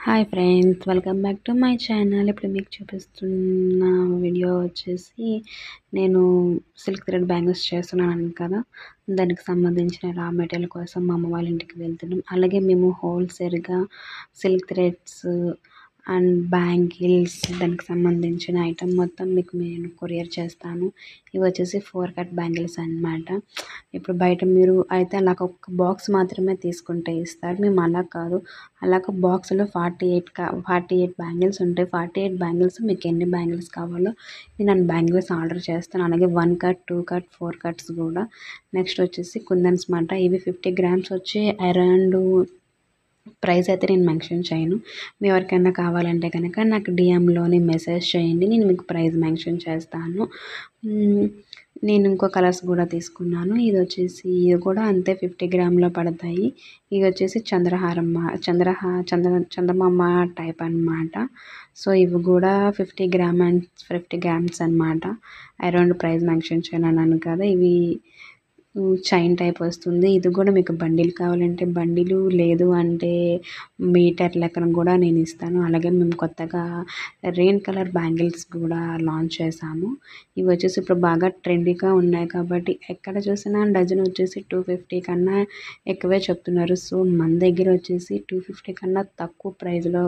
Hi friends, welcome back to my channel. ఇప్పుడు మీకు చూపిస్తున్న వీడియో వచ్చేసి నేను సిల్క్ థ్రెడ్ బ్యాంగిల్స్ చేస్తున్నాను కదా, దానికి సంబంధించిన రా మెటీరియల్ కోసం మా అమ్మ వాళ్ళ ఇంటికి వెళ్తున్నాం. అలాగే మేము హోల్సేల్గా సిల్క్ థ్రెడ్స్ అండ్ బ్యాంగిల్స్ దానికి సంబంధించిన ఐటమ్ మొత్తం మీకు నేను కొరియర్ చేస్తాను. ఇవి వచ్చేసి 4 కట్ బ్యాంగిల్స్ అన్నమాట. ఇప్పుడు బయట మీరు అయితే అలా ఒక బాక్స్ మాత్రమే తీసుకుంటే ఇస్తారు. మేము అలా కాదు, అలాగ బాక్స్లో 48 బ్యాంగిల్స్ ఉంటాయి. 48 బ్యాంగిల్స్ మీకు ఎన్ని బ్యాంగిల్స్ కావాలో నేను అన్ని బ్యాంగిల్స్ ఆర్డర్ చేస్తాను. అలాగే 1 కట్, 2 కట్, 4 కట్స్ కూడా. నెక్స్ట్ వచ్చేసి కుందన్స్ మాట. ఇవి 50 గ్రామ్స్ వచ్చి అరౌండ్ ప్రైస్ అయితే నేను మెన్షన్ చేయను. మీ ఎవరికైనా కావాలంటే కనుక నాకు డిఎంలోని మెసేజ్ చేయండి, నేను మీకు ప్రైస్ మెన్షన్ చేస్తాను. నేను ఇంకో కలర్స్ కూడా తీసుకున్నాను. ఇది కూడా అంతే 50 గ్రామ్లో పడతాయి. ఇది వచ్చేసి చందమామ టైప్ అన్నమాట. సో ఇవి కూడా 50 గ్రామ్స్ అన్నమాట. అరౌండ్ ప్రైస్ మెన్షన్ చేయను కదా. ఇవి చైన్ టైప్ వస్తుంది. ఇది కూడా మీకు బండిల్ కావాలంటే బండిలు, లేదు అంటే మీటర్ లెక్కన కూడా నేను ఇస్తాను. అలాగే మేము కొత్తగా రెయిన్ కలర్ బ్యాంగిల్స్ కూడా లాంచ్ చేసాము. ఇవి వచ్చేసి ఇప్పుడు బాగా ట్రెండీగా ఉన్నాయి కాబట్టి ఎక్కడ చూసినా డజన్ వచ్చేసి 250 కన్నా ఎక్కువే చెప్తున్నారు. సో మన దగ్గర వచ్చేసి 250 కన్నా తక్కువ ప్రైస్లో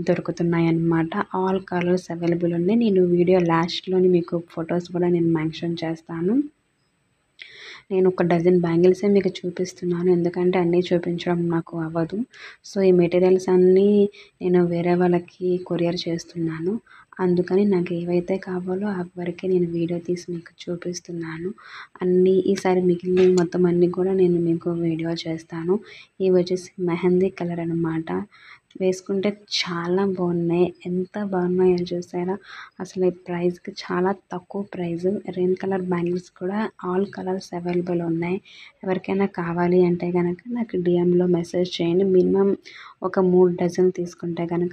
దొరుకుతున్నాయి అన్నమాట. ఆల్ కలర్స్ అవైలబుల్ ఉన్నాయి. నేను వీడియో లాస్ట్లోని మీకు ఫొటోస్ కూడా నేను మెన్షన్ చేస్తాను. నేను ఒక డజన్ బ్యాంగిల్సే మీకు చూపిస్తున్నాను, ఎందుకంటే అన్నీ చూపించడం నాకు అవ్వదు. సో ఈ మెటీరియల్స్ అన్నీ నేను వేరే వాళ్ళకి కొరియర్ చేస్తున్నాను. అందుకని నాకు ఏవైతే కావాలో వరకే నేను వీడియో తీసి మీకు చూపిస్తున్నాను. ఈసారి మిగిలిన మొత్తం అన్నీ కూడా నేను మీకు వీడియో చేస్తాను. ఇవి వచ్చేసి మెహందీ కలర్ అన్నమాట. వేసుకుంటే చాలా బాగున్నాయి. ఎంత బాగున్నాయో చూసారా. అసలు ఈ ప్రైస్కి చాలా తక్కువ ప్రైస్. రెయిన్ కలర్ బ్యాంగిల్స్ కూడా ఆల్ కలర్స్ అవైలబుల్ ఉన్నాయి. ఎవరికైనా కావాలి అంటే కనుక నాకు డిఎంలో మెసేజ్ చేయండి. మినిమం ఒక 3 డజన్ తీసుకుంటే కనుక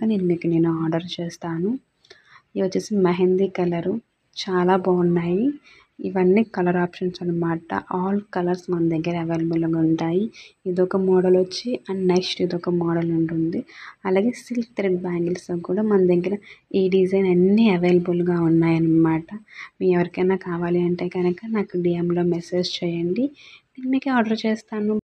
నేను ఆర్డర్ చేస్తాను. ఇవి వచ్చేసి మెహందీ కలరు, చాలా బాగున్నాయి. ఇవన్నీ కలర్ ఆప్షన్స్ అన్నమాట. ఆల్ కలర్స్ మన దగ్గర అవైలబుల్గా ఉంటాయి. ఇదొక మోడల్ వచ్చి అండ్ నెక్స్ట్ ఇదొక మోడల్ ఉంటుంది. అలాగే సిల్క్ థ్రెడ్ బ్యాంగిల్స్ కూడా మన దగ్గర ఈ డిజైన్ అన్నీ అవైలబుల్గా ఉన్నాయన్నమాట. మీ ఎవరికైనా కావాలి అంటే కనుక నాకు డిఎంలో మెసేజ్ చేయండి, నేను మీకు ఆర్డర్ చేస్తాను.